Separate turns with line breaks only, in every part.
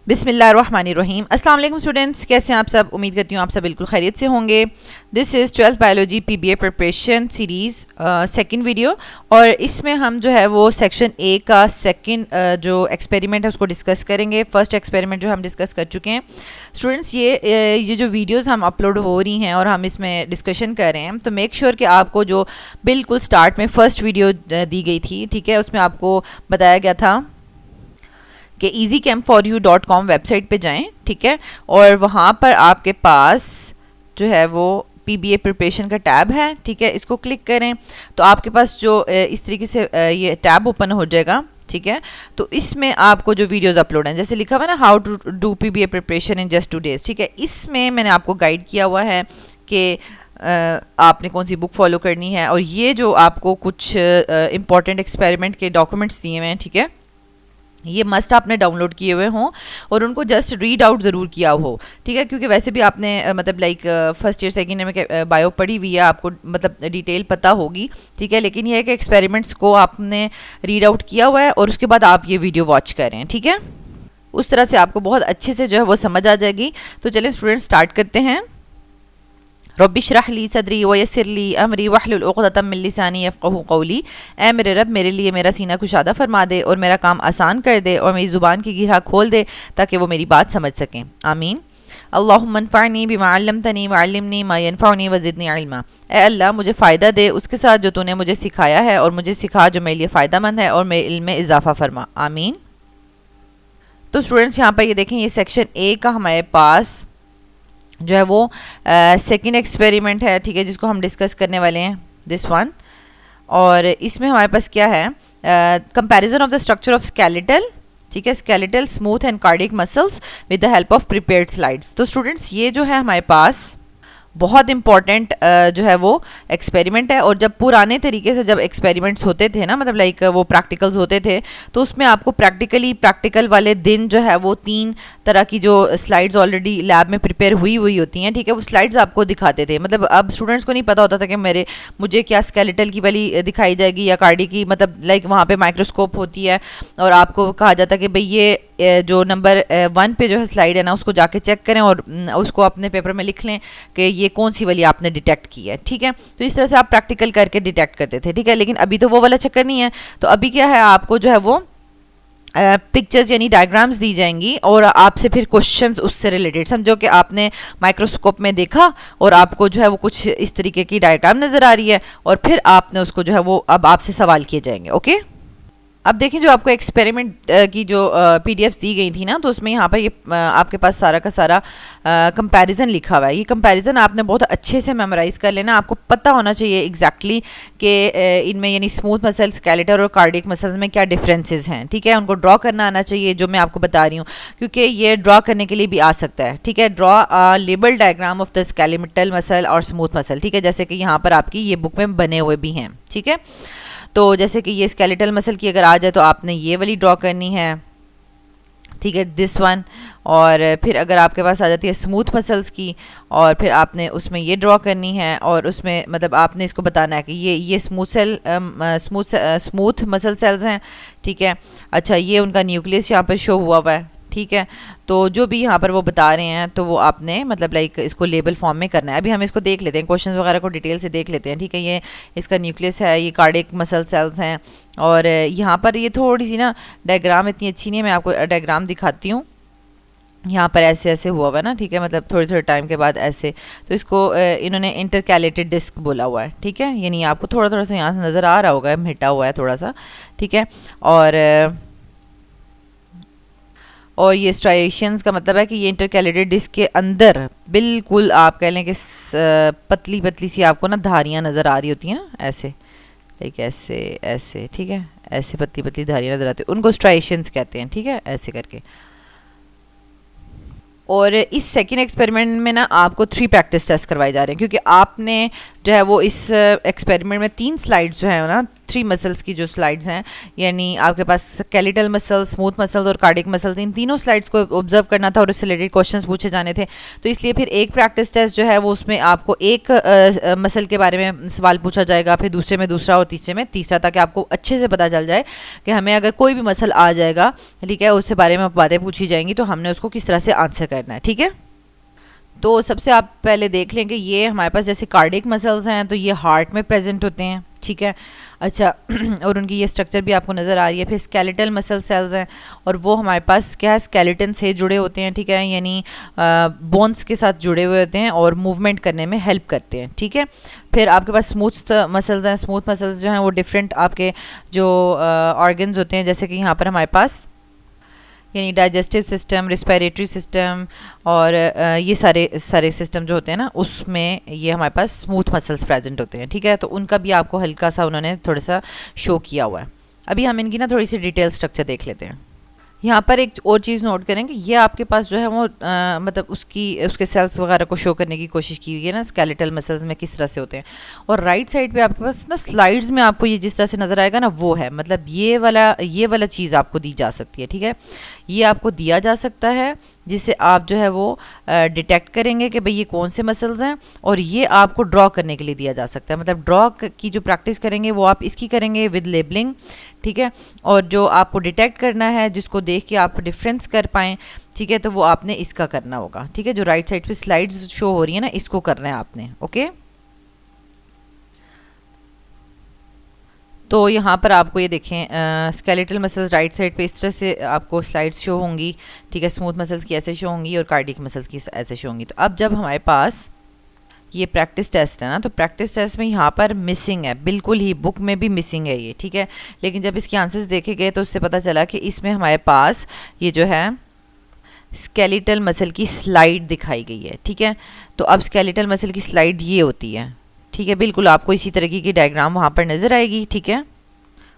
बिस्मिल्लाहिर्रहमानिर्रहीम। अस्सलाम वालेकुम स्टूडेंट्स, कैसे हैं आप सब। उम्मीद करती हूँ आप सब बिल्कुल खैरियत से होंगे। This is 12th biology PBA preparation series second video, और इसमें हम जो है वो सेक्शन ए का सेकंड जो एक्सपेरिमेंट है उसको डिस्कस करेंगे। फर्स्ट एक्सपेरिमेंट जो हम डिस्कस कर चुके हैं स्टूडेंट्स, ये जो वीडियोज़ हम अपलोड हो रही हैं और हम इसमें डिस्कशन कर रहे हैं, तो मेक श्योर कि आपको जो बिल्कुल स्टार्ट में फ़र्स्ट वीडियो दी गई थी, ठीक है, उसमें आपको बताया गया था कि easycamp4u.com वेबसाइट पे जाएं, ठीक है, और वहाँ पर आपके पास जो है वो पीबीए प्रिपरेशन का टैब है, ठीक है, इसको क्लिक करें तो आपके पास जो इस तरीके से ये टैब ओपन हो जाएगा, ठीक है। तो इसमें आपको जो वीडियोस अपलोड हैं, जैसे लिखा हुआ है ना, how to do PBA preparation in just 2 days, ठीक है, इसमें मैंने आपको गाइड किया हुआ है कि आपने कौन सी बुक फॉलो करनी है, और ये जो आपको कुछ इंपॉर्टेंट एक्सपेरिमेंट के डॉक्यूमेंट्स दिए हुए हैं, ठीक है, ये मस्ट आपने डाउनलोड किए हुए हों और उनको जस्ट रीड आउट ज़रूर किया हो, ठीक है, क्योंकि वैसे भी आपने मतलब like first year second year में बायो पढ़ी हुई है, आपको मतलब डिटेल पता होगी, ठीक है, लेकिन ये है कि एक्सपेरिमेंट्स को आपने रीड आउट किया हुआ है और उसके बाद आप ये वीडियो वॉच करें, ठीक है, उस तरह से आपको बहुत अच्छे से जो है वो समझ आ जाएगी। तो चलिए स्टूडेंट स्टार्ट करते हैं। रब्बि इश्रह ली सदरी वयस्सिर ली अमरी वहलुल उक़दतम मिन लिसानी यफ़क़हू क़ौली। ऐ मेरे रब, मेरे लिए मेरा सीना कुशादा फरमा दे और मेरा काम आसान कर दे और मेरी ज़ुबान की गिरहा खोल दे ताकि वो मेरी बात समझ सकें। आमीन। अल्लाहुम्मा अन्फ़अनी बिमा अल्लमतनी वअल्लिमनी मा यनफ़अनी वज़िदनी इल्मा। ऐ अल्लाह, मुझे फ़ायदा दे उसके साथ जो तूने मुझे सिखाया है, और मुझे सिखा जो मेरे लिए फ़ायदामंद है, और मेरे इल्म में इजाफ़ा फरमा। आमीन। तो स्टूडेंट्स यहाँ पर ये देखें, ये सेक्शन ए का हमारे पास जो है वो सेकंड एक्सपेरिमेंट है, ठीक है, जिसको हम डिस्कस करने वाले हैं, दिस वन। और इसमें हमारे पास क्या है, comparison of the structure of skeletal, ठीक है, skeletal smooth and cardiac muscles with the help of prepared slides. तो स्टूडेंट्स ये जो है हमारे पास बहुत इंपॉर्टेंट जो है वो एक्सपेरिमेंट है, और जब पुराने तरीके से जब एक्सपेरिमेंट्स होते थे ना, मतलब लाइक वो प्रैक्टिकल्स होते थे, तो उसमें आपको प्रैक्टिकल वाले दिन जो है वो 3 तरह की जो स्लाइड्स ऑलरेडी लैब में प्रिपेयर हुई होती हैं, ठीक है, वो स्लाइड्स आपको दिखाते थे। मतलब अब स्टूडेंट्स को नहीं पता होता था कि मुझे क्या स्केलेटल की वाली दिखाई जाएगी या कार्डियक की, मतलब लाइक वहाँ पे माइक्रोस्कोप होती है और आपको कहा जाता है कि भाई ये जो नंबर 1 पे जो है स्लाइड है ना, उसको जाके चेक करें और उसको अपने पेपर में लिख लें कि ये कौन सी वाली आपने डिटेक्ट की है, ठीक है। तो इस तरह से आप प्रैक्टिकल करके डिटेक्ट करते थे, ठीक है, लेकिन अभी तो वो वाला चक्कर नहीं है। तो अभी क्या है, आपको जो है वो पिक्चर्स यानी डायग्राम्स दी जाएंगी और आपसे फिर क्वेश्चंस उससे रिलेटेड, समझो कि आपने माइक्रोस्कोप में देखा और आपको जो है वो कुछ इस तरीके की डायग्राम नज़र आ रही है, और फिर आपने उसको जो है वो अब आपसे सवाल किए जाएंगे। ओके, अब देखें, जो आपको एक्सपेरिमेंट की जो पीडीएफ्स दी गई थी ना, तो उसमें यहाँ पर ये आपके पास सारा का सारा कंपैरिजन लिखा हुआ है। ये कंपैरिजन आपने बहुत अच्छे से मेमोराइज़ कर लेना, आपको पता होना चाहिए एग्जैक्टली कि इनमें यानी स्मूथ मसल, स्केलेटल और कार्डियक मसल्स में क्या डिफरेंसेस हैं, ठीक है, उनको ड्रॉ करना आना चाहिए, जो मैं आपको बता रही हूँ, क्योंकि ये ड्रॉ करने के लिए भी आ सकता है, ठीक है। Draw label diagram of the skeletal muscle और स्मूथ मसल, ठीक है, जैसे कि यहाँ पर आपकी ये बुक में बने हुए भी हैं, ठीक है। तो जैसे कि ये स्केलेटल मसल की अगर आ जाए तो आपने ये वाली ड्रॉ करनी है, ठीक है, दिस वन। और फिर अगर आपके पास आ जाती है स्मूथ मसल्स की, और फिर आपने उसमें ये ड्रॉ करनी है, और उसमें मतलब आपने इसको बताना है कि ये स्मूथ मसल सेल्स हैं, ठीक है। अच्छा, ये उनका न्यूक्लियस यहाँ पर शो हुआ है, ठीक है। तो जो भी यहाँ पर वो बता रहे हैं तो वो आपने मतलब लाइक इसको लेबल फॉर्म में करना है। अभी हम इसको देख लेते हैं, क्वेश्चंस वगैरह को डिटेल से देख लेते हैं, ठीक है। ये इसका न्यूक्लियस है, ये कार्डियक मसल सेल्स हैं, और यहाँ पर ये थोड़ी सी ना डायग्राम इतनी अच्छी नहीं है, मैं आपको डायग्राम दिखाती हूँ। यहाँ पर ऐसे ऐसे हुआ है ना, ठीक है, मतलब थोड़े थोड़े टाइम के बाद ऐसे, तो इसको इन्होंने इंटरकैलेटेड डिस्क बोला हुआ है, ठीक है, यानी आपको थोड़ा थोड़ा सा यहाँ से नज़र आ रहा होगा, हिटा हुआ है थोड़ा सा, ठीक है। और ये स्ट्राइएशंस का मतलब है कि ये इंटरकैलेटेड डिस्क के अंदर बिल्कुल आप कह लें कि पतली पतली सी आपको ना धारियाँ नज़र आ रही होती हैं ना, ऐसे लाइक ऐसे ऐसे, ठीक है, ऐसे पतली पतली धारियाँ नज़र आती हैं, उनको स्ट्राइएशंस कहते हैं, ठीक है, ऐसे करके। और इस सेकेंड एक्सपेरिमेंट में ना आपको 3 प्रैक्टिस टेस्ट करवाए जा रहे हैं, क्योंकि आपने जो है वो इस एक्सपेरिमेंट में 3 स्लाइड्स जो है ना, 3 मसल्स की जो स्लाइड्स हैं, यानी आपके पास स्केलेटल मसल, स्मूथ मसल्स और कार्डिक मसल्स, इन तीनों स्लाइड्स को ऑब्जर्व करना था और उससे रिलेटेड क्वेश्चंस पूछे जाने थे। तो इसलिए फिर एक प्रैक्टिस टेस्ट जो है वो उसमें आपको एक मसल के बारे में सवाल पूछा जाएगा, फिर दूसरे में दूसरा और तीसरे में तीसरा, ताकि आपको अच्छे से पता चल जाए कि हमें अगर कोई भी मसल आ जाएगा, ठीक है, उससे बारे में बातें पूछी जाएंगी तो हमने उसको किस तरह से आंसर करना है। ठीक है, तो सबसे आप पहले देख लें कि ये हमारे पास जैसे कार्डिक मसल्स हैं तो ये हार्ट में प्रेजेंट होते हैं। ठीक है, अच्छा और उनकी ये स्ट्रक्चर भी आपको नज़र आ रही है। फिर स्केलेटल मसल सेल्स हैं और वो हमारे पास क्या है, स्केलेटन से जुड़े होते हैं। ठीक है, यानी बोन्स के साथ जुड़े हुए होते हैं और मूवमेंट करने में हेल्प करते हैं। ठीक है, फिर आपके पास स्मूथ मसल्स हैं। स्मूथ मसल्स जो हैं वो डिफरेंट आपके जो ऑर्गन्स होते हैं, जैसे कि यहाँ पर हमारे पास यानी डाइजेस्टिव सिस्टम, रिस्पिरेटरी सिस्टम और ये सारे सिस्टम जो होते हैं ना, उसमें ये हमारे पास स्मूथ मसल्स प्रेजेंट होते हैं। ठीक है, तो उनका भी आपको हल्का सा उन्होंने थोड़ा सा शो किया हुआ है। अभी हम इनकी ना थोड़ी सी डिटेल स्ट्रक्चर देख लेते हैं। यहाँ पर एक और चीज़ नोट करें कि ये आपके पास जो है वो मतलब उसके सेल्स वगैरह को शो करने की कोशिश की हुई है ना, स्केलेटल मसल्स में किस तरह से होते हैं। और राइट साइड पे आपके पास ना स्लाइड्स में आपको ये जिस तरह से नज़र आएगा ना, वो है मतलब ये वाला चीज़ आपको दी जा सकती है। ठीक है, ये आपको दिया जा सकता है जिससे आप जो है वो डिटेक्ट करेंगे कि भाई ये कौन से मसल्स हैं, और ये आपको ड्रॉ करने के लिए दिया जा सकता है। मतलब ड्रॉ की जो प्रैक्टिस करेंगे वो आप इसकी करेंगे विद लेबलिंग। ठीक है, और जो आपको डिटेक्ट करना है, जिसको देख के आप डिफरेंस कर पाएँ, ठीक है, तो वो आपने इसका करना होगा। ठीक है, जो राइट साइड पे स्लाइड्स शो हो रही है ना, इसको करना है आपने। ओके, तो यहाँ पर आपको ये देखें स्केलेटल मसल्स राइट साइड पे इस तरह से आपको स्लाइड्स शो होंगी। ठीक है, स्मूथ मसल्स की ऐसे शो होंगी और कार्डिक मसल्स की ऐसे शो होंगी। तो अब जब हमारे पास ये प्रैक्टिस टेस्ट है ना, तो प्रैक्टिस टेस्ट में यहाँ पर मिसिंग है, बिल्कुल ही बुक में भी मिसिंग है ये। ठीक है, लेकिन जब इसके आंसर्स देखे गए तो उससे पता चला कि इसमें हमारे पास ये जो है स्केलेटल मसल की स्लाइड दिखाई गई है। ठीक है, तो अब स्केलेटल मसल की स्लाइड ये होती है। ठीक है, बिल्कुल आपको इसी तरीके की डायग्राम वहाँ पर नज़र आएगी। ठीक है,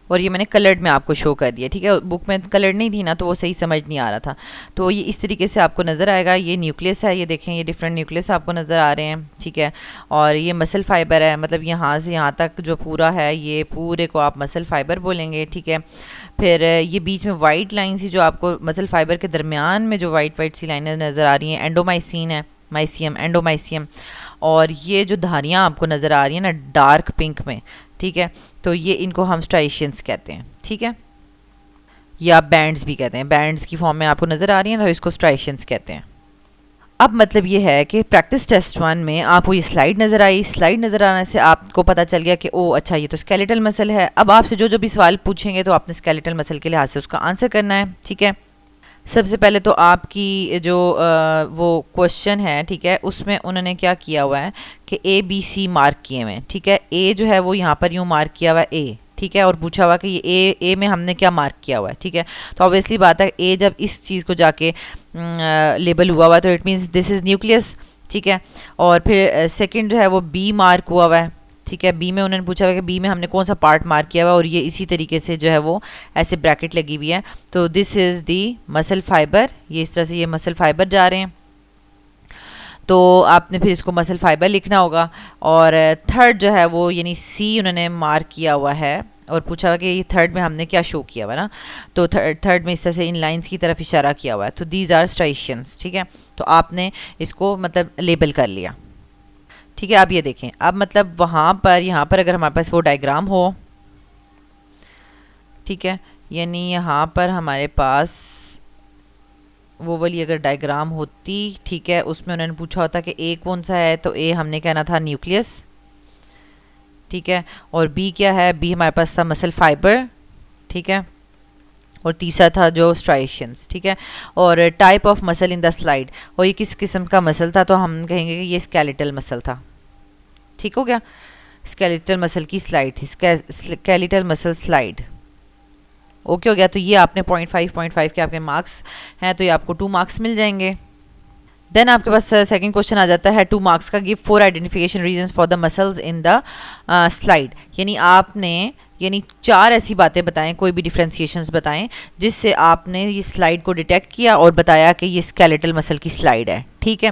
और ये मैंने कलर्ड में आपको शो कर दिया। ठीक है, बुक में कलर्ड नहीं थी ना, तो वो सही समझ नहीं आ रहा था। तो ये इस तरीके से आपको नज़र आएगा। ये न्यूक्लियस है, ये देखें, ये डिफरेंट न्यूक्लियस आपको नज़र आ रहे हैं। ठीक है, और ये मसल फाइबर है, मतलब यहाँ से यहाँ तक जो पूरा है, ये पूरे को आप मसल फाइबर बोलेंगे। ठीक है, फिर ये बीच में वाइट लाइन सी जो आपको मसल फाइबर के दरमियान में जो वाइट सी लाइनें नज़र आ रही हैं, एंडोमाइसिन है, माइसियम, एंडोमाइसियम। और ये जो धारियाँ आपको नज़र आ रही हैं ना डार्क पिंक में, ठीक है, तो ये इनको हम स्ट्राइशंस कहते हैं। ठीक है, या बैंड्स भी कहते हैं, बैंड्स की फॉर्म में आपको नज़र आ रही हैं तो इसको स्ट्राइशंस कहते हैं। अब मतलब ये है कि प्रैक्टिस टेस्ट 1 में आपको ये स्लाइड नज़र आई। स्लाइड नज़र आने से आपको पता चल गया कि ओ अच्छा ये तो स्केलेटल मसल है। अब आपसे जो भी सवाल पूछेंगे तो आपने स्केलेटल मसल के लिहाज से उसका आंसर करना है। ठीक है, सबसे पहले तो आपकी जो वो क्वेश्चन है, ठीक है, उसमें उन्होंने क्या किया हुआ है कि ABC मार्क किए हुए हैं। ठीक है, A जो है वो यहाँ पर यूँ मार्क किया हुआ है A। ठीक है, और पूछा हुआ कि ये ए में हमने क्या मार्क किया हुआ है। ठीक है, तो ऑब्वियसली बात है A जब इस चीज़ को जाके लेबल हुआ हुआ है तो it means this is nucleus. ठीक है, और फिर सेकंड जो है वो B मार्क हुआ हुआ है। ठीक है, बी में उन्होंने पूछा हुआ कि बी में हमने कौन सा पार्ट मार्क किया हुआ है, और ये इसी तरीके से जो है वो ऐसे ब्रैकेट लगी हुई है। तो this is the muscle fibre, ये इस तरह से ये मसल फाइबर जा रहे हैं, तो आपने फिर इसको मसल फाइबर लिखना होगा। और थर्ड जो है वो यानी सी उन्होंने मार्क किया हुआ है और पूछा हुआ कि ये थर्ड में हमने क्या शो किया हुआ ना, तो थर्ड में इस तरह से इन लाइंस की तरफ इशारा किया हुआ है। तो दीज आर स्ट्राइशंस। ठीक है, तो आपने इसको मतलब लेबल कर लिया। ठीक है, अब ये देखें, अब मतलब वहाँ पर यहाँ पर अगर हमारे पास वो डायग्राम हो, ठीक है, यानी यहाँ पर हमारे पास वो वाली अगर डायग्राम होती, ठीक है, उसमें उन्होंने पूछा होता कि ए कौन सा है, तो ए हमने कहना था न्यूक्लियस। ठीक है, और बी क्या है, बी हमारे पास था मसल फाइबर। ठीक है, और तीसरा था जो स्ट्राइशंस। ठीक है, और type of muscle in the slide, और ये किस किस्म का मसल था, तो हम कहेंगे कि ये स्केलेटल मसल था। ठीक हो गया, स्केलेटल मसल की स्लाइड थी, स्केलेटल मसल स्लाइड। ओके हो गया, तो ये आपने 0.5 के आपके मार्क्स हैं, तो ये आपको 2 मार्क्स मिल जाएंगे। देन आपके पास सेकंड क्वेश्चन आ जाता है 2 मार्क्स का, give 4 identification reasons for the muscles in the slide. यानी आपने यानी 4 ऐसी बातें बताएं, कोई भी डिफ्रेंसिएशंस बताएं जिससे आपने ये स्लाइड को डिटेक्ट किया और बताया कि ये स्केलेटल मसल की स्लाइड है। ठीक है,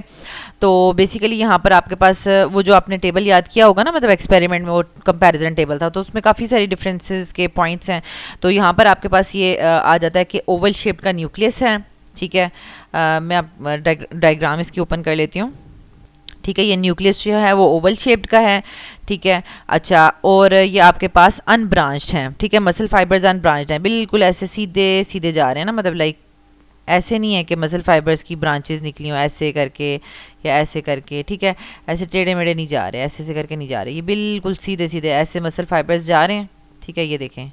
तो बेसिकली यहाँ पर आपके पास वो जो आपने टेबल याद किया होगा ना, मतलब एक्सपेरिमेंट में वो कंपैरिजन टेबल था, तो उसमें काफ़ी सारी डिफरेंसेस के पॉइंट्स हैं। तो यहाँ पर आपके पास ये आ जाता है कि ओवल शेप का न्यूक्लियस है। ठीक है, मैं आप डायग्राम इसकी ओपन कर लेती हूँ। ठीक है, ये न्यूक्लियस जो है वो ओवल शेप्ड का है। ठीक है, अच्छा, और ये आपके पास अनब्रांच्ड हैं। ठीक है, मसल फाइबर्स अनब्रांच्ड हैं, बिल्कुल ऐसे सीधे सीधे जा रहे हैं ना, मतलब लाइक ऐसे नहीं है कि मसल फाइबर्स की ब्रांचेस निकली हो ऐसे करके या ऐसे करके। ठीक है, ऐसे टेढ़े मेढ़े नहीं जा रहे, ऐसे ऐसे करके नहीं जा रहे, ये बिल्कुल सीधे सीधे ऐसे मसल फाइबर्स जा रहे हैं। ठीक है, ये देखें,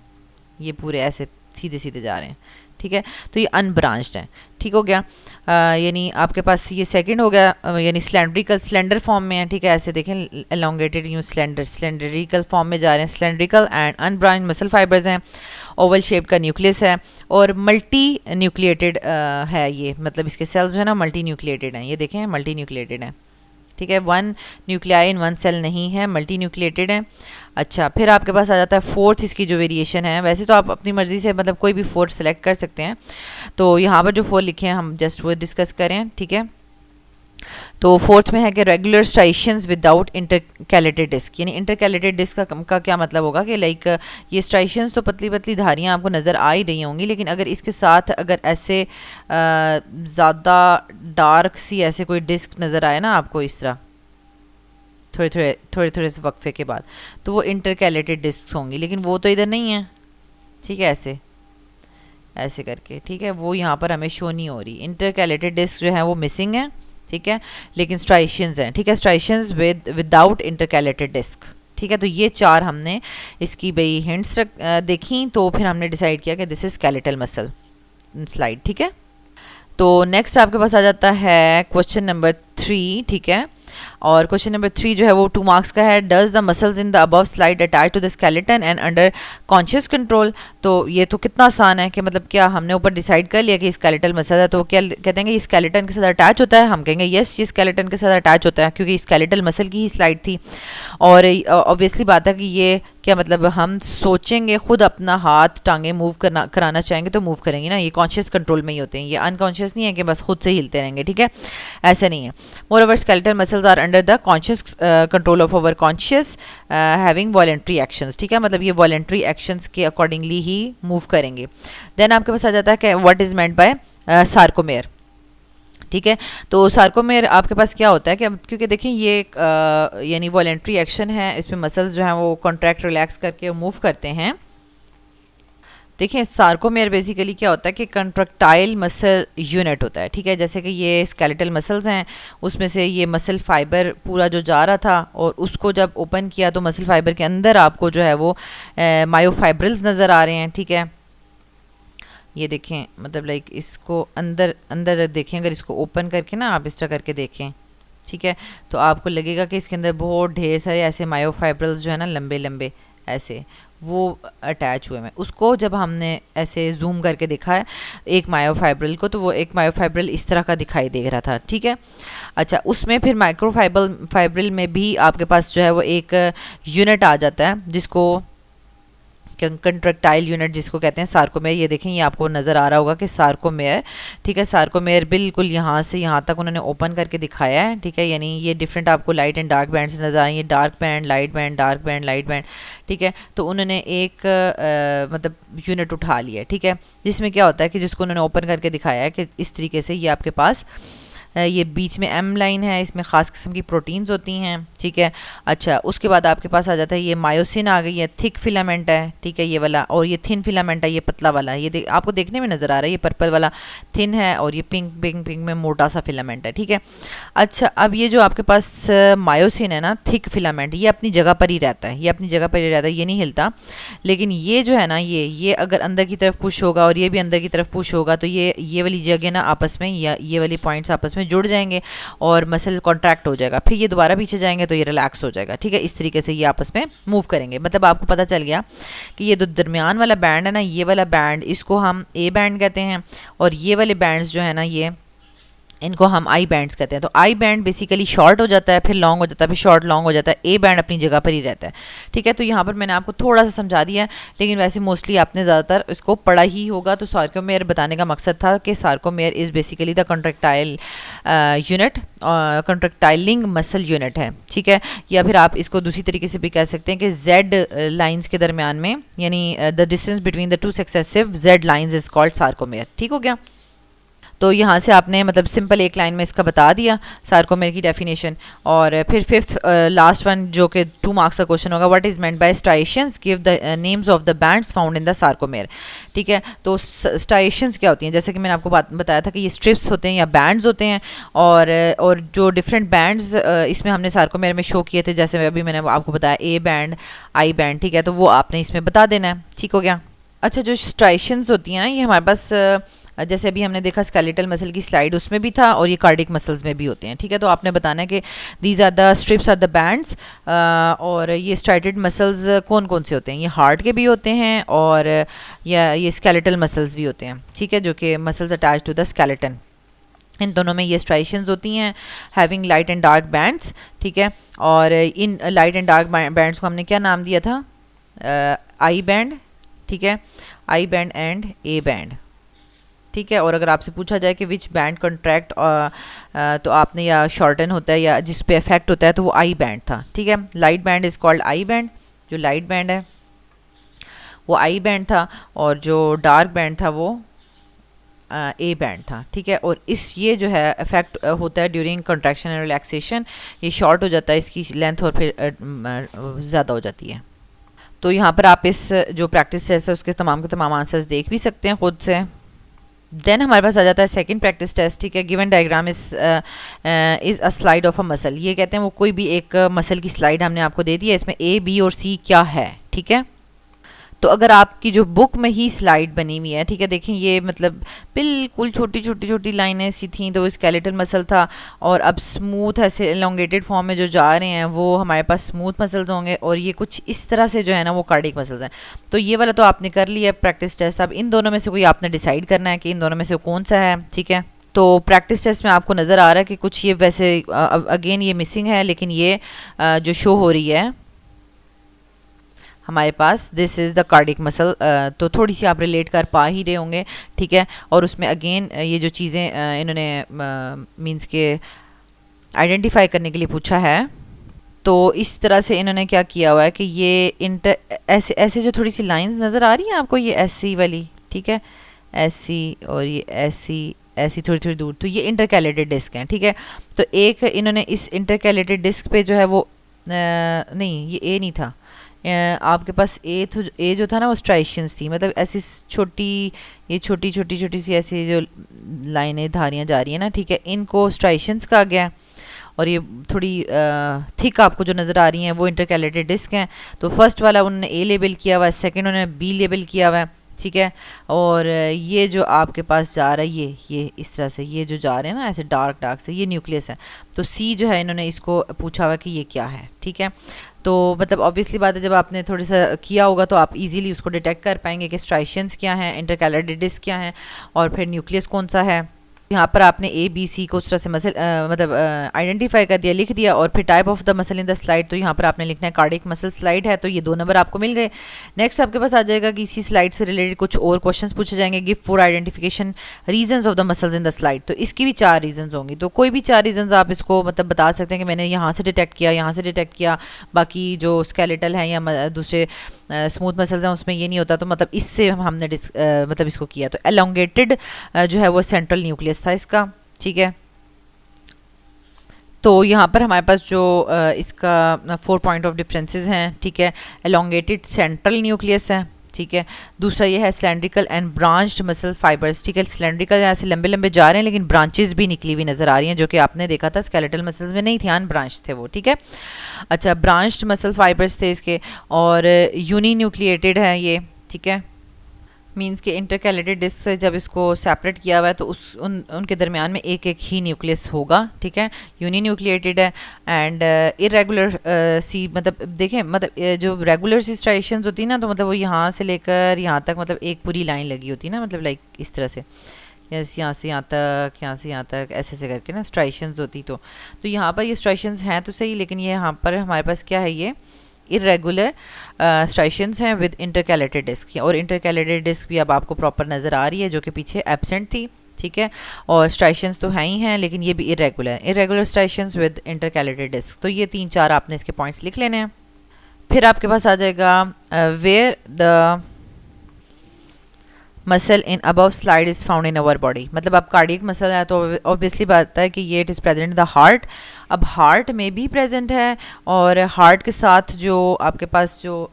ये पूरे ऐसे सीधे सीधे जा रहे हैं। ठीक है, तो ये अनब्रांच्ड है। ठीक हो गया, यानी आपके पास ये सेकंड हो गया, यानी सिलेंड्रिकल स्लेंडर फॉर्म में है। ठीक है, ऐसे देखें, एलोंगेटेड यूँ स्लेंडरिकल फॉर्म में जा रहे हैं। स्लेंड्रिकल एंड अनब्रांच्ड मसल फाइबर्स हैं, ओवल शेप का न्यूक्लियस है और मल्टी न्यूक्लिएटेड है ये, मतलब इसके सेल्स जो है ना मल्टी न्यूक्लिएटेड हैं। ये देखें, मल्टी न्यूक्लिएटेड हैं। ठीक है, 1 न्यूक्लियाई इन 1 सेल नहीं है, मल्टी न्यूक्लिएटेड है। अच्छा, फिर आपके पास आ जाता है फोर्थ, इसकी जो वेरिएशन है, वैसे तो आप अपनी मर्ज़ी से मतलब कोई भी फोर्थ सेलेक्ट कर सकते हैं। तो यहाँ पर जो 4 लिखे हैं हम जस्ट वो डिस्कस करें। ठीक है, तो फोर्थ में है कि regular striations without intercalated disc. यानी इंटरकैलेटेड डिस्क का क्या मतलब होगा कि लाइक ये स्ट्राइशंस तो पतली पतली धारियाँ आपको नज़र आ ही रही होंगी, लेकिन अगर इसके साथ अगर ऐसे ज़्यादा डार्क सी ऐसे कोई डिस्क नज़र आए ना आपको इस तरह थोड़े से वक्फे के बाद, तो वो इंटरकैलेटेड डिस्क होंगी, लेकिन वो तो इधर नहीं है। ठीक है, ऐसे ऐसे करके। ठीक है, वो यहाँ पर हमें शो नहीं हो रही। इंटरकैलेटेड डिस्क जो है वो मिसिंग है। ठीक है, लेकिन स्ट्राइशंस हैं। ठीक है, स्ट्राइशंस विदाउट इंटरकैलेटेड डिस्क। ठीक है, तो ये 4 हमने इसकी भाई हिंट्स देखी, तो फिर हमने डिसाइड किया कि this is skeletal muscle slide. ठीक है, तो नेक्स्ट आपके पास आ जाता है क्वेश्चन नंबर 3। ठीक है, और क्वेश्चन नंबर 3 जो है वो 2 मार्क्स का है। Does the muscles in the above slide attach to the skeleton and under conscious control. तो ये तो कितना आसान है कि मतलब क्या हमने ऊपर डिसाइड कर लिया कि स्केलेटल मसल है, तो क्या कहते हैं कि ये स्केलेटन के साथ अटैच होता है। हम कहेंगे यस, ये स्केलेटन के साथ अटैच होता है, क्योंकि स्केलेटल मसल की ही स्लाइड थी। और ऑब्वियसली बात है कि ये क्या मतलब हम सोचेंगे, खुद अपना हाथ टांगे मूव कराना चाहेंगे तो मूव करेंगे ना, ये कॉन्शियस कंट्रोल में ही होते हैं, ये अनकॉन्शियस नहीं है कि बस खुद से हिलते रहेंगे। ठीक है, ऐसा नहीं है। Moreover skeletal muscles are under the conscious control of our conscious having voluntary actions. ठीक है, मतलब ये वॉलेंट्री एक्शंस के अकॉर्डिंगली ही मूव करेंगे। देन आपके पास आ जाता है कि what is meant by sarcomere. ठीक है, तो सार्कोमेयर आपके पास क्या होता है कि क्योंकि देखिए ये यानी वॉलेंट्री एक्शन है, इसमें मसल्स जो हैं वो कॉन्ट्रैक्ट रिलैक्स करके मूव करते हैं। देखिए, सार्कोमेयर बेसिकली क्या होता है कि कंट्रक्टाइल मसल यूनिट होता है। ठीक है, जैसे कि ये स्केलेटल मसल्स हैं, उसमें से ये मसल फाइबर पूरा जो जा रहा था और उसको जब ओपन किया तो मसल फाइबर के अंदर आपको जो है वो मायोफाइब्रिल्स नज़र आ रहे हैं। ठीक है, ये देखें, मतलब लाइक इसको अंदर अंदर देखें, अगर इसको ओपन करके ना आप इस तरह करके देखें, ठीक है, तो आपको लगेगा कि इसके अंदर बहुत ढेर सारे ऐसे मायोफाइब्रल्स जो है ना लंबे लंबे ऐसे वो अटैच हुए हैं। उसको जब हमने ऐसे जूम करके देखा है एक मायोफाइब्रल को, तो वो एक मायोफाइब्रल इस तरह का दिखाई दे रहा था। ठीक है, अच्छा, उसमें फिर माइक्रोफाइब्रल में भी आपके पास जो है वो एक यूनिट आ जाता है जिसको कंट्रक्टाइल यूनिट जिसको कहते हैं सार्कोमेयर। ये देखें, ये आपको नज़र आ रहा होगा कि सार्कोमेयर। ठीक है, सार्कोमेयर बिल्कुल यहाँ से यहाँ तक उन्होंने ओपन करके दिखाया है। ठीक है, यानी ये डिफरेंट आपको लाइट एंड डार्क बैंड्स नज़र आए, ये dark band, light band, dark band, light band. ठीक है, तो उन्होंने एक मतलब यूनिट उठा लिया। ठीक है, जिसमें क्या होता है कि जिसको उन्होंने ओपन करके दिखाया है कि इस तरीके से ये आपके पास ये बीच में एम लाइन है, इसमें ख़ास किस्म की प्रोटीन्स होती हैं। ठीक है, अच्छा, उसके बाद आपके पास आ जाता है ये मायोसिन आ गई है, थिक फिलामेंट है। ठीक है, ये वाला, और ये थिन फिलामेंट है, ये पतला वाला। ये आपको देखने में नज़र आ रहा है, ये पर्पल वाला थिन है और ये पिंक पिंक पिंक में मोटा सा फिलामेंट है। ठीक है, अच्छा, अब ये जो आपके पास मायोसिन है ना, थिक फिलामेंट, ये अपनी जगह पर ही रहता है, ये अपनी जगह पर ही रहता है, ये नहीं हिलता। लेकिन ये जो है ना, ये अगर अंदर की तरफ पुश होगा और ये भी अंदर की तरफ पुश होगा, तो ये वाली जगह ना आपस में, या ये वाली पॉइंट्स आपस में जुड़ जाएंगे और मसल कॉन्ट्रैक्ट हो जाएगा। फिर ये दोबारा पीछे जाएंगे तो ये रिलैक्स हो जाएगा। ठीक है, इस तरीके से ये आपस में मूव करेंगे। मतलब आपको पता चल गया कि ये जो दरमियान वाला बैंड है ना, ये वाला बैंड, इसको हम ए बैंड कहते हैं, और ये वाले बैंड्स जो है ना, ये इनको हम आई बैंड्स कहते हैं। तो आई बैंड बेसिकली शॉर्ट हो जाता है, फिर लॉन्ग हो जाता है, फिर शॉर्ट लॉन्ग हो जाता है। ए बैंड अपनी जगह पर ही रहता है, ठीक है। तो यहाँ पर मैंने आपको थोड़ा सा समझा दिया है, लेकिन वैसे मोस्टली आपने ज़्यादातर इसको पढ़ा ही होगा। तो सार्कोमेयर बताने का मकसद था कि sarcomere is basically the contractile unit, contractile muscle unit है, ठीक है। या फिर आप इसको दूसरी तरीके से भी कह सकते हैं कि जेड लाइन्स के दरमियान में, यानी the distance between the two successive Z lines is called sarcomere, ठीक हो गया। तो यहाँ से आपने मतलब सिंपल एक लाइन में इसका बता दिया सार्कोमेयर की डेफिनेशन। और फिर फिफ्थ लास्ट वन जो कि 2 मार्क्स का क्वेश्चन होगा, what is meant bye striations, give the names of the bands found in the sarcomere, ठीक है। तो स्ट्राइएशंस क्या होती हैं, जैसे कि मैंने आपको बताया था कि ये स्ट्रिप्स होते हैं या बैंड्स होते हैं, और जो डिफरेंट बैंड्स इसमें हमने सार्कोमेयर में शो किए थे, जैसे अभी मैंने आपको बताया ए बैंड, आई बैंड, ठीक है। तो वो आपने इसमें बता देना है, ठीक हो गया। अच्छा, जो स्ट्राइएशंस होती हैं ना, ये हमारे पास जैसे अभी हमने देखा स्केलेटल मसल की स्लाइड, उसमें भी था, और ये कार्डिक मसल्स में भी होते हैं, ठीक है। तो आपने बताना है कि these are the strips are the bands, और ये स्ट्राइटेड मसल्स कौन कौन से होते हैं, ये हार्ट के भी होते हैं और या ये स्केलेटल मसल्स भी होते हैं, ठीक है, जो कि muscles attach to the skeleton. इन दोनों में ये स्ट्राइएशंस होती हैं, having light and dark bands, ठीक है। और इन लाइट एंड डार्क बैंड्स को हमने क्या नाम दिया था, आई बैंड, ठीक है, I band and A band, ठीक है। और अगर आपसे पूछा जाए कि विच बैंड कॉन्ट्रैक्ट, तो आपने या शॉर्टन होता है या जिस पे इफेक्ट होता है, तो वो आई बैंड था, ठीक है। Light band is called I band, जो लाइट बैंड है वो आई बैंड था, और जो डार्क बैंड था वो ए बैंड था, ठीक है। और ये जो है इफेक्ट होता है ड्यूरिंग कॉन्ट्रैक्शन एंड रिलैक्सेशन, ये शॉर्ट हो जाता है, इसकी लेंथ और फिर ज़्यादा हो जाती है। तो यहाँ पर आप इस जो प्रैक्टिस टेस्ट है उसके तमाम के तमाम आंसर्स देख भी सकते हैं खुद से। देन हमारे पास आ जाता है सेकंड प्रैक्टिस टेस्ट, ठीक है। Given diagram is a slide of a muscle, ये कहते हैं वो कोई भी एक मसल की स्लाइड हमने आपको दे दी है, इसमें ए बी और सी क्या है, ठीक है। तो अगर आपकी जो बुक में ही स्लाइड बनी हुई है, ठीक है, देखें ये मतलब बिल्कुल छोटी छोटी छोटी लाइनें सी थी, तो वो स्केलेटल मसल था, और अब स्मूथ ऐसे एलोंगेटेड फॉर्म में जो जा रहे हैं वो हमारे पास स्मूथ मसल्स होंगे, और ये कुछ इस तरह से जो है ना वो कार्डिक मसल्स हैं। तो ये वाला तो आपने कर लिया प्रैक्टिस टेस्ट, अब इन दोनों में से कोई आपने डिसाइड करना है कि इन दोनों में से कौन सा है, ठीक है। तो प्रैक्टिस टेस्ट में आपको नज़र आ रहा है कि कुछ ये वैसे अगेन ये मिसिंग है, लेकिन ये जो शो हो रही है हमारे पास, this is the cardiac muscle, तो थोड़ी सी आप रिलेट कर पा ही रहे होंगे, ठीक है। और उसमें अगेन ये जो चीज़ें इन्होंने मींस के आइडेंटिफाई करने के लिए पूछा है, तो इस तरह से इन्होंने क्या किया हुआ है कि ये ऐसे ऐसे जो थोड़ी सी लाइंस नज़र आ रही हैं आपको, ये ऐसी वाली, ठीक है, ऐसी, और ये ऐसी ऐसी थोड़ी थोड़ी दूर, तो ये इंटरकैलेटेड डिस्क हैं, ठीक है। तो एक इन्होंने इस इंटरकैलेटेड डिस्क पे जो है वो नहीं, ये ए नहीं था, आपके पास ए जो था ना वो स्ट्राइएशंस थी, मतलब ऐसी छोटी, ये छोटी छोटी छोटी सी ऐसी जो लाइनें धारियाँ जा रही हैं ना, ठीक है, इनको स्ट्राइएशंस कहा गया। और ये थोड़ी थिक आपको जो नज़र आ रही हैं वो इंटरकैलेटेड डिस्क हैं। तो फर्स्ट वाला उन्होंने ए लेबल किया हुआ है, सेकंड उन्होंने बी लेबल किया हुआ है, ठीक है। और ये जो आपके पास जा रहा है ये इस तरह से, ये जो जा रहे हैं ना ऐसे डार्क डार्क से, ये न्यूक्लियस है। तो सी जो है इन्होंने इसको पूछा हुआ कि ये क्या है, ठीक है। तो मतलब ऑब्वियसली बात है, जब आपने थोड़ा सा किया होगा तो आप इजीली उसको डिटेक्ट कर पाएंगे कि स्ट्राइएशंस क्या हैं, इंटरकैलेटेड डिस्क क्या हैं, और फिर न्यूक्लियस कौन सा है। यहाँ पर आपने ए बी सी को उस तरह से मसल मतलब आइडेंटिफाई कर दिया, लिख दिया। और फिर type of the muscle in the slide, तो यहाँ पर आपने लिखना है कार्डिक मसल स्लाइड है, तो ये 2 नंबर आपको मिल गए। नेक्स्ट आपके पास आ जाएगा कि इसी स्लाइड से रिलेटेड कुछ और क्वेश्चंस पूछे जाएंगे। Give 4 identification reasons of the muscles in the slide, तो इसकी भी 4 रीजंस होंगी। तो कोई भी 4 रीजंस आप इसको मतलब बता सकते हैं कि मैंने यहाँ से डिटेक्ट किया, यहाँ से डिटेक्ट किया, बाकी जो स्केलेटल है या दूसरे स्मूथ मसल्स हैं उसमें ये नहीं होता, तो मतलब इससे हमने मतलब इसको किया। तो एलोंगेटेड जो है वो सेंट्रल न्यूक्लियस था इसका, ठीक है। तो यहाँ पर हमारे पास जो इसका 4 पॉइंट ऑफ डिफरेंसेस हैं, ठीक है। एलोंगेटेड सेंट्रल न्यूक्लियस है, ठीक है। दूसरा ये है cylindrical and branched muscle fibres, ठीक है। सिलेंड्रिकल ऐसे लंबे लंबे जा रहे हैं, लेकिन ब्रांचेस भी निकली हुई नज़र आ रही हैं, जो कि आपने देखा था स्केलेटल मसल्स में नहीं थे, ब्रांच थे वो, ठीक है। अच्छा, ब्रांच्ड मसल फाइबर्स थे इसके, और यूनी न्यूक्लिएटेड है ये, ठीक है। मींस के इंटरकैलेटेड डिस्क से जब इसको सेपरेट किया हुआ है तो उनके दरमियान में एक एक ही न्यूक्लियस होगा, ठीक है। यूनी न्यूक्लिएटेड है एंड इरेगुलर सी, मतलब देखें मतलब जो रेगुलर सी स्ट्राइएशंस होती है ना, तो मतलब वो यहाँ से लेकर यहाँ तक मतलब एक पूरी लाइन लगी होती है ना, मतलब लाइक इस तरह से यस, यहाँ से यहाँ तक, यहाँ से यहाँ तक, ऐसे ऐसे करके ना स्ट्राइशंस होती। तो यहाँ पर ये स्ट्राइशंस हैं तो सही, लेकिन ये यहाँ पर हमारे पास क्या है, ये इरेगुलर स्ट्राइशंस हैं विद इंटरकैलेटेड डिस्क, और इंटरकैलेटेड डिस्क भी अब आपको प्रॉपर नज़र आ रही है, जो कि पीछे एब्सेंट थी। ठीक है, और स्ट्राइशंस तो हैं ही हैं, लेकिन ये भी irregular striations with intercalated disc. तो ये 3-4 आपने इसके पॉइंट्स लिख लेने हैं। फिर आपके पास आ जाएगा where the muscle in above slide is found in our body. मतलब अब कार्डियक मसल है तो ऑब्वियसली बात है कि ये it is present in the heart. अब हार्ट में भी प्रेजेंट है, और हार्ट के साथ जो आपके पास जो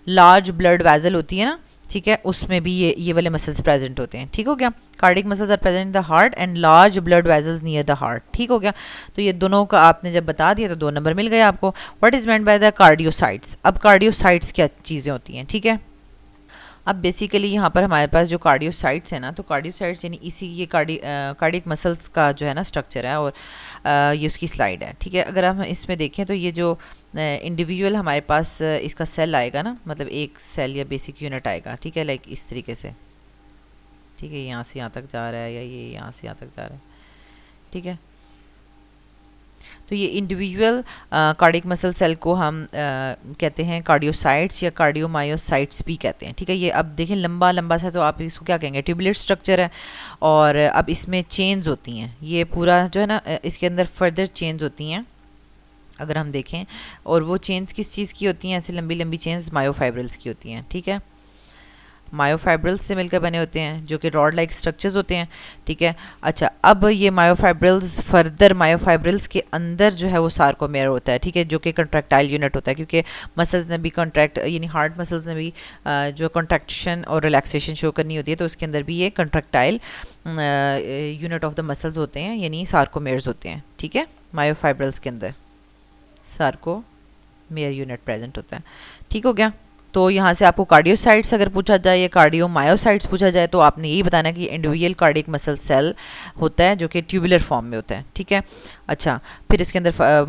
लार्ज ब्लड वेजल होती है ना, ठीक है, उसमें भी ये वाले मसल्स प्रेजेंट होते हैं। ठीक हो गया, cardiac muscles are present in the heart and large blood vessels near the heart. ठीक हो गया, तो ये दोनों का आपने जब बता दिया तो 2 नंबर मिल गए आपको। What is meant by the cardiocytes. अब कार्डियोसाइट्स क्या चीज़ें होती हैं, ठीक है। अब बेसिकली यहाँ पर हमारे पास जो कार्डियोसाइट्स है ना, तो कार्डियोसाइट्स यानी इसी ये कार्डियक मसल्स का जो है ना स्ट्रक्चर है, और ये उसकी स्लाइड है। ठीक है, अगर हम इसमें देखें तो ये जो इंडिविजुअल हमारे पास इसका सेल आएगा ना, मतलब एक सेल या बेसिक यूनिट आएगा। ठीक है, लाइक इस तरीके से। ठीक है, यहाँ से यहाँ तक जा रहा है, या ये यहाँ से यहाँ तक जा रहा है। ठीक है, तो ये इंडिविजुअल कार्डियक मसल सेल को हम कहते हैं कार्डियोसाइट्स या कार्डियोमायोसाइट्स भी कहते हैं। ठीक है, ये अब देखें लंबा लंबा सा, तो आप इसको क्या कहेंगे, ट्यूबुलर स्ट्रक्चर है, और अब इसमें चेन्स होती हैं। ये पूरा जो है ना, इसके अंदर फर्दर चेन्स होती हैं अगर हम देखें, और वो चेन्स किस चीज़ की होती हैं, ऐसी लंबी लंबी चेन्स मायोफाइब्रिल्स की होती हैं। ठीक है, मायोफाइब्रिल्स से मिलकर बने होते हैं, जो कि रॉड लाइक स्ट्रक्चर्स होते हैं। ठीक है, अच्छा, अब ये मायोफाइब्रिल्स फर्दर मायोफाइब्रिल्स के अंदर जो है वो सार्कोमेयर होता है। ठीक है, जो कि कंट्रैक्टाइल यूनिट होता है, क्योंकि मसल्स ने भी कंट्रैक्ट, यानी हार्ट मसल्स ने भी जो कंट्रैक्शन और रिलैक्सेशन शो करनी होती है, तो उसके अंदर भी ये contractile unit of the muscles होते हैं, यानी सार्कोमेयर्स होते हैं। ठीक है, मायोफाइब्रिल्स के अंदर सार्कोमेयर यूनिट प्रेजेंट होता है। ठीक हो गया, तो यहाँ से आपको कार्डियोसाइट्स अगर पूछा जाए या कार्डियोमायोसाइट्स पूछा जाए, तो आपने यही बताना कि इंडिविजुअल कार्डियक मसल सेल होता है जो कि ट्यूबुलर फॉर्म में होता है। ठीक है, अच्छा, फिर इसके अंदर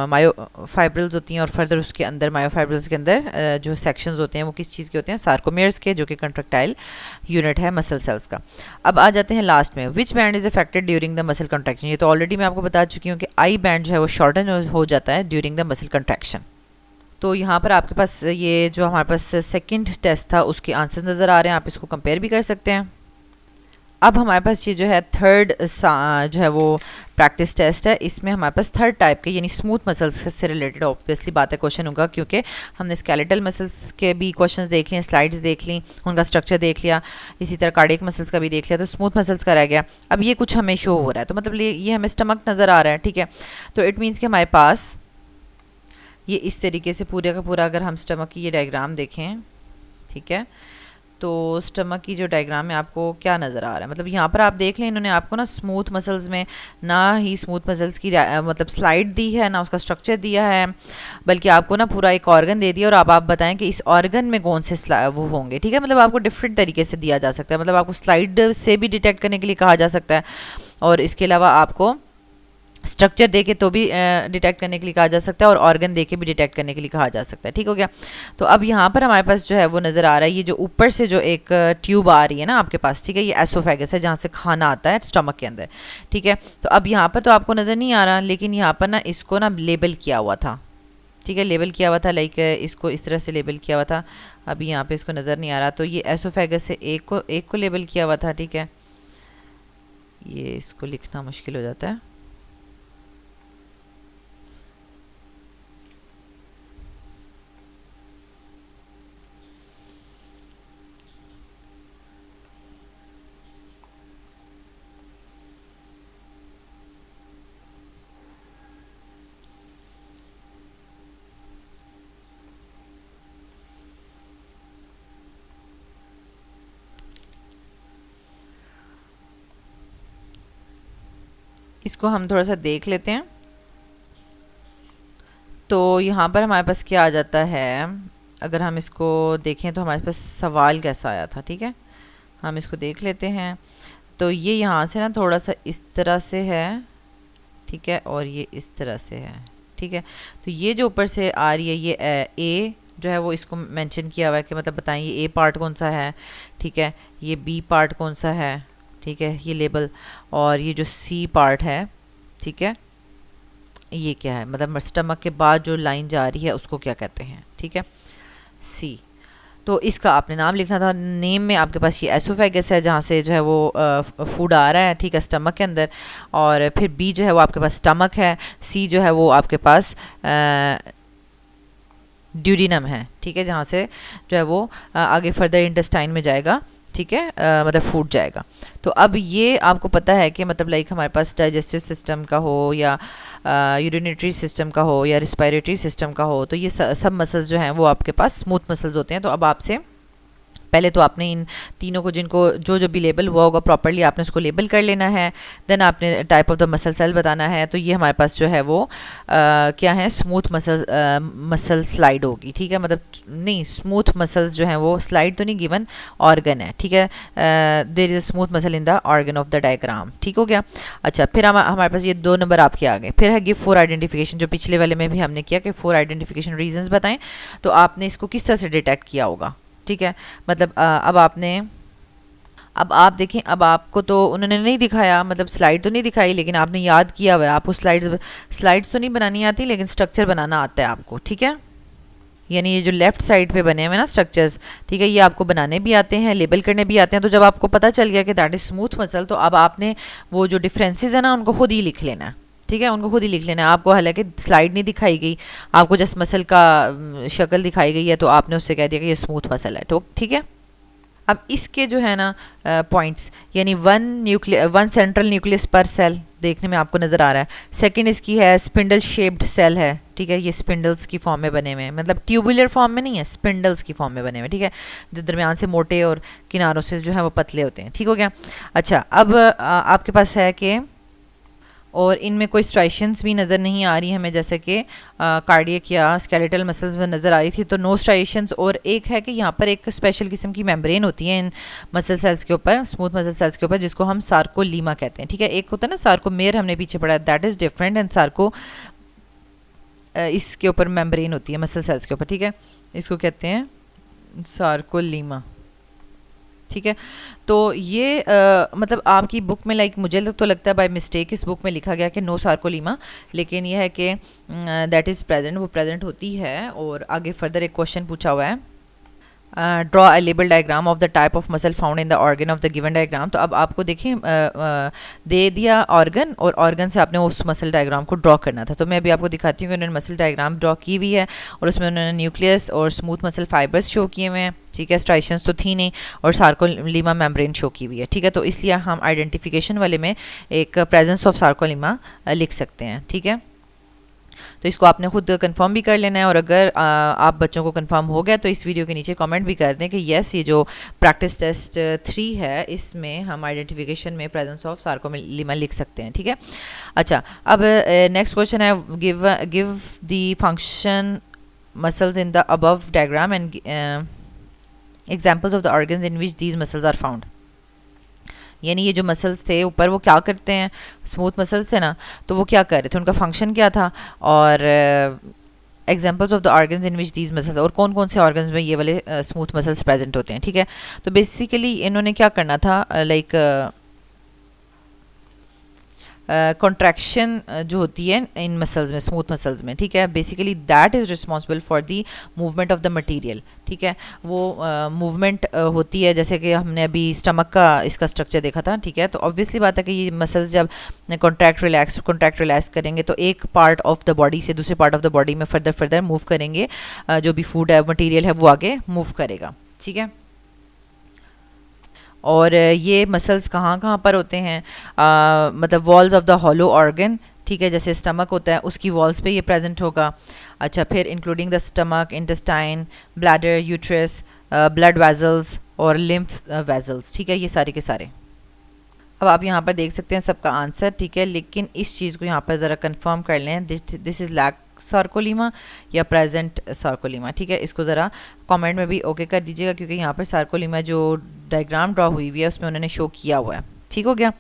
मायोफाइब्रिल्स होती हैं, और फर्दर उसके अंदर मायोफाइब्रिल्स के अंदर जो सेक्शंस होते हैं वो किस चीज़ के होते हैं, सार्कोमेयर्स के, जो कि कंट्रैक्टाइल यूनिट है मसल सेल्स का। अब आ जाते हैं लास्ट में, which band is affected during the muscle contraction. ये तो ऑलरेडी मैं आपको बता चुकी हूँ कि आई बैंड जो है वो शॉर्टन हो जाता है ड्यूरिंग द मसल कंट्रैक्शन। तो यहाँ पर आपके पास ये जो हमारे पास सेकंड टेस्ट था उसके आंसर नज़र आ रहे हैं, आप इसको कंपेयर भी कर सकते हैं। अब हमारे पास ये जो है थर्ड जो है वो प्रैक्टिस टेस्ट है, इसमें हमारे पास थर्ड टाइप के यानी स्मूथ मसल्स से रिलेटेड ऑब्वियसली बात है क्वेश्चन होगा, क्योंकि हमने स्केलेटल मसल्स के भी क्वेश्चंस देख लिए, स्लाइड्स देख ली, उनका स्ट्रक्चर देख लिया, इसी तरह कार्डियक मसल्स का भी देख लिया, तो स्मूथ मसल्स का रह गया। अब ये कुछ हमें शो हो रहा है, तो मतलब ये हमें स्टमक नज़र आ रहा है। ठीक है, तो इट मीन्स कि हमारे पास ये इस तरीके से पूरे का पूरा, अगर हम स्टमक की ये डायग्राम देखें, ठीक है, तो स्टमक की जो डायग्राम में आपको क्या नज़र आ रहा है, मतलब यहाँ पर आप देख लें, इन्होंने आपको ना स्मूथ मसल्स में ना ही स्मूथ मसल्स की मतलब स्लाइड दी है, ना उसका स्ट्रक्चर दिया है, बल्कि आपको ना पूरा एक ऑर्गन दे दिया, और आप बताएं कि इस ऑर्गन में कौन से वो होंगे। ठीक है, मतलब आपको डिफरेंट तरीके से दिया जा सकता है, मतलब आपको स्लाइड से भी डिटेक्ट करने के लिए कहा जा सकता है, और इसके अलावा आपको स्ट्रक्चर देके तो भी डिटेक्ट करने के लिए कहा जा सकता है, और ऑर्गन देके भी डिटेक्ट करने के लिए कहा जा सकता है। ठीक हो गया, तो अब यहाँ पर हमारे पास जो है वो नज़र आ रहा है, ये जो ऊपर से जो एक ट्यूब आ रही है ना आपके पास, ठीक है, ये एसोफेगस है जहाँ से खाना आता है स्टमक के अंदर। ठीक है, तो अब यहाँ पर तो आपको नज़र नहीं आ रहा, लेकिन यहाँ पर ना इसको ना लेबल किया हुआ था। ठीक है, लेबल किया हुआ था, लाइक इसको इस तरह से लेबल किया हुआ था, अभी यहाँ पर इसको नज़र नहीं आ रहा, तो ये एसोफेगस से एक को लेबल किया हुआ था। ठीक है, ये इसको लिखना मुश्किल हो जाता है, इसको हम थोड़ा सा देख लेते हैं। तो यहाँ पर हमारे पास क्या आ जाता है, अगर हम इसको देखें तो हमारे पास सवाल कैसा आया था। ठीक है, हम इसको देख लेते हैं। तो ये यहाँ से ना थोड़ा सा इस तरह से है, ठीक है, और ये इस तरह से है। ठीक है, तो ये जो ऊपर से आ रही है ये ए जो है वो इसको मेंशन किया हुआ है कि मतलब बताएं ये ए पार्ट कौन सा है, ठीक है, ये बी पार्ट कौन सा है, ठीक है, ये लेबल, और ये जो सी पार्ट है, ठीक है, ये क्या है, मतलब स्टमक के बाद जो लाइन जा रही है उसको क्या कहते हैं, ठीक है, सी। तो इसका आपने नाम लिखना था। नेम में आपके पास ये एसोफेगस है जहाँ से जो है वो फूड आ रहा है, ठीक है, स्टमक के अंदर, और फिर बी जो है वो आपके पास स्टमक है, सी जो है वो आपके पास ड्यूडिनम है, ठीक है, जहाँ से जो है वो आगे फर्दर इंटेस्टाइन में जाएगा, ठीक है, मतलब फूड जाएगा। तो अब ये आपको पता है कि मतलब लाइक हमारे पास डाइजेस्टिव सिस्टम का हो या यूरिनेटरी सिस्टम का हो या रिस्पायरेटरी सिस्टम का हो, तो ये सब मसल्स जो हैं वो आपके पास स्मूथ मसल्स होते हैं। तो अब आपसे पहले तो आपने इन तीनों को, जिनको जो जो भी लेबल हुआ होगा प्रॉपरली आपने उसको लेबल कर लेना है। देन आपने type of the muscle cell बताना है। तो ये हमारे पास जो है वो क्या है, स्मूथ मसल स्लाइड होगी, ठीक है, मतलब नहीं, स्मूथ मसल्स जो हैं वो स्लाइड तो नहीं गिवन, ऑर्गन है, ठीक है, there is a smooth muscle in the organ of the diagram, ठीक हो गया। अच्छा, फिर हमारे पास ये 2 नंबर आपके आ गए। फिर है गिव 4 आइडेंटिफिकेशन, जो पिछले वाले में भी हमने किया कि 4 आइडेंटिफिकेशन रीजंस बताएं। तो आपने इसको किस तरह से डिटेक्ट किया होगा, ठीक है, मतलब अब आप देखें, अब आपको तो उन्होंने नहीं दिखाया, मतलब स्लाइड तो नहीं दिखाई, लेकिन आपने याद किया हुआ है। आपको स्लाइड्स तो नहीं बनानी आती, लेकिन स्ट्रक्चर बनाना आता है आपको, ठीक है, यानी ये जो लेफ्ट साइड पे बने हुए ना स्ट्रक्चर्स, ठीक है, ये आपको बनाने भी आते हैं, लेबल करने भी आते हैं। तो जब आपको पता चल गया कि दैट इज स्मूथ मसल, तो अब आपने वो जो डिफरेंसेस है ना उनको खुद ही लिख लेना है, ठीक है, उनको खुद ही लिख लेना है। आपको हालांकि स्लाइड नहीं दिखाई गई, आपको जस्ट मसल का शक्ल दिखाई गई है, तो आपने उससे कह दिया कि ये स्मूथ मसल है, तो ठीक है। अब इसके जो है ना पॉइंट्स, यानी 1 सेंट्रल न्यूक्लियस पर सेल देखने में आपको नज़र आ रहा है। सेकंड इसकी है स्पिंडल शेप्ड सेल है, ठीक है, ये स्पिंडल्स की फॉर्म में बने हुए हैं, मतलब ट्यूबुलर फॉर्म में नहीं है, स्पिंडल्स की फॉर्म में बने हुए हैं, ठीक है, जो दरमियान से मोटे और किनारों से जो है वो पतले होते हैं, ठीक हो गया। अच्छा, अब आपके पास है कि और इनमें कोई स्ट्राइशंस भी नज़र नहीं आ रही हमें, जैसे कि कार्डियक या स्केलेटल मसल्स में नज़र आ रही थी, तो नो स्ट्राइशंस। और एक है कि यहाँ पर एक स्पेशल किस्म की मेम्ब्रेन होती है इन मसल सेल्स के ऊपर, स्मूथ मसल सेल्स के ऊपर, जिसको हम सार्कोलीमा कहते हैं, ठीक है। एक होता है ना सार्कोमेर, हमने पीछे पढ़ा, that is different, and Sarco इसके ऊपर मेम्ब्रेन होती है मसल सेल्स के ऊपर, ठीक है, इसको कहते हैं सार्कोलीमा, ठीक है। तो ये मतलब आपकी बुक में लाइक मुझे तो लगता है बाय मिस्टेक इस बुक में लिखा गया कि नो सार्कोलीमा, लेकिन यह है कि दैट इज़ प्रेजेंट, वो प्रेजेंट होती है। और आगे फर्दर एक क्वेश्चन पूछा हुआ है, draw a label diagram of the type of muscle found in the organ of the given diagram. तो अब आपको देखें दे दिया ऑर्गन, और ऑर्गन से आपने उस मसल डायग्राम को ड्रॉ करना था। तो मैं अभी आपको दिखाती हूँ कि उन्होंने मसल डायग्राम ड्रॉ की हुई है, और उसमें उन्होंने न्यूक्लियस और स्मूथ मसल फाइबर्स शो किए हुए हैं, ठीक है, स्ट्राइशंस तो थी नहीं, और सार्कोलीमा मेम्ब्रेन शो की हुई है, ठीक है। तो इसलिए हम आइडेंटिफिकेशन वाले में एक प्रेजेंस ऑफ सार्कोलीमा लिख सकते हैं, ठीक है। तो इसको आपने खुद कंफर्म भी कर लेना है, और अगर आप बच्चों को कंफर्म हो गया तो इस वीडियो के नीचे कमेंट भी कर दें कि यस, ये जो प्रैक्टिस टेस्ट 3 है इसमें हम आइडेंटिफिकेशन में प्रेजेंस ऑफ सार्कोलीमा लिख सकते हैं, ठीक है। अच्छा, अब नेक्स्ट क्वेश्चन है, give the function muscles in the above diagram and examples of the organs in which these muscles are found. यानी ये जो मसल्स थे ऊपर वो क्या करते हैं, स्मूथ मसल्स थे ना, तो वो क्या कर रहे थे, उनका फंक्शन क्या था, और examples of the organs in which these muscles, और कौन कौन से ऑर्गन्स में ये वाले स्मूथ मसल्स प्रेजेंट होते हैं, ठीक है। तो बेसिकली इन्होंने क्या करना था, लाइक कॉन्ट्रैक्शन जो होती है इन मसल्स में, स्मूथ मसल्स में, ठीक है, basically that is responsible for the movement of the material, ठीक है। वो मूवमेंट होती है, जैसे कि हमने अभी स्टमक का इसका स्ट्रक्चर देखा था, ठीक है। तो ऑब्वियसली बात है कि ये मसल्स जब कॉन्ट्रैक्ट रिलैक्स करेंगे तो एक पार्ट ऑफ द बॉडी से दूसरे पार्ट ऑफ द बॉडी में फर्दर मूव करेंगे, जो भी फूड है, मटीरियल है, वो आगे मूव करेगा, ठीक है। और ये मसल्स कहाँ कहाँ पर होते हैं, मतलब walls of the hollow organ, ठीक है, जैसे स्टमक होता है उसकी वॉल्स पे ये प्रेजेंट होगा। अच्छा, फिर including the stomach, intestine, bladder, uterus, blood vessels और लिम्फ वेजल्स, ठीक है, ये सारे के सारे। अब आप यहाँ पर देख सकते हैं सबका आंसर, ठीक है, लेकिन इस चीज़ को यहाँ पर ज़रा कंफर्म कर लें, दिस इज़ लैक सार्कोलीमा या प्रेजेंट सार्कोलीमा, ठीक है। इसको ज़रा कमेंट में भी ओके कर दीजिएगा, क्योंकि यहाँ पर सार्कोलीमा जो डायग्राम ड्रॉ हुई हुई है उसमें उन्होंने शो किया हुआ है, ठीक हो गया।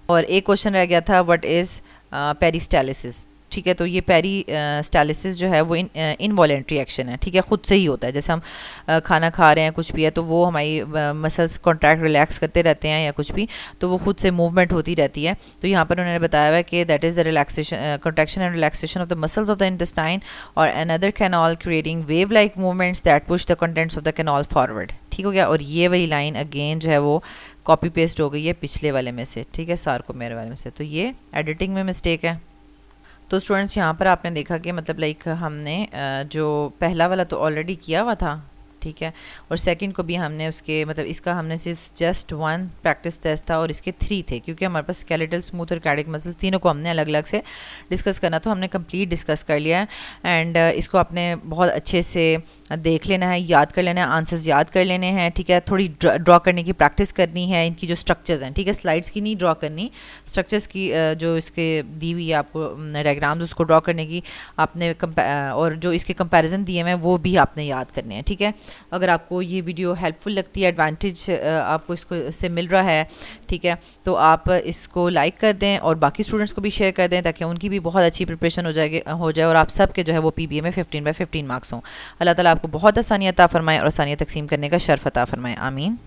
और एक क्वेश्चन रह गया था, व्हाट इज़ पेरिस्टालिसिस, ठीक है। तो ये पेरिस्टालिसिस जो है वो इनवॉलेंट्री एक्शन है, ठीक है, ख़ुद से ही होता है। जैसे हम खाना खा रहे हैं कुछ भी है तो वो हमारी मसल्स कॉन्ट्रैक्ट रिलैक्स करते रहते हैं या कुछ भी, तो वो खुद से मूवमेंट होती रहती है। तो यहाँ पर उन्होंने बताया हुआ है कि that is the relaxation, contraction and relaxation of the muscles of the intestine और another canal creating wave like movements that push the contents of the canal forward. ठीक हो गया। और ये वाली लाइन अगेन जो है वो कॉपी पेस्ट हो गई है पिछले वाले में से, ठीक है, सार्कोमेर वाले में से। तो ये एडिटिंग में मिस्टेक है। तो स्टूडेंट्स यहाँ पर आपने देखा कि मतलब लाइक हमने जो पहला वाला तो ऑलरेडी किया हुआ था, ठीक है, और सेकंड को भी हमने उसके मतलब इसका हमने सिर्फ जस्ट 1 प्रैक्टिस टेस्ट था और इसके 3 थे, क्योंकि हमारे पास स्केलेटल, स्मूथ और कार्डियक मसल्स तीनों को हमने अलग अलग से डिस्कस करना, तो हमने कंप्लीट डिस्कस कर लिया है। एंड इसको आपने बहुत अच्छे से देख लेना है, याद कर लेना है, आंसर्स याद कर लेने हैं, ठीक है। थोड़ी ड्रॉ करने की प्रैक्टिस करनी है, इनकी जो स्ट्रक्चर्स हैं, ठीक है, स्लाइड्स की नहीं ड्रॉ करनी, स्ट्रक्चर्स की जो इसके दी हुई है आपको डायग्राम्स उसको ड्रॉ करने की आपने और जो इसके कंपैरिजन दिए हैं वो भी आपने याद करने हैं, ठीक है। अगर आपको ये वीडियो हेल्पफुल लगती है, एडवांटेज आपको इसको से मिल रहा है, ठीक है, तो आप इसको लाइक कर दें और बाकी स्टूडेंट्स को भी शेयर कर दें ताकि उनकी भी बहुत अच्छी प्रिपरेशन हो जाए और आप सबके जो है वो PBA में 15/15 मार्क्स हों। अल्लाह ताला आपको बहुत आसानियत अता फरमाए और आसानियत तकसीम करने का शर्फ अता फरमाए। आमीन।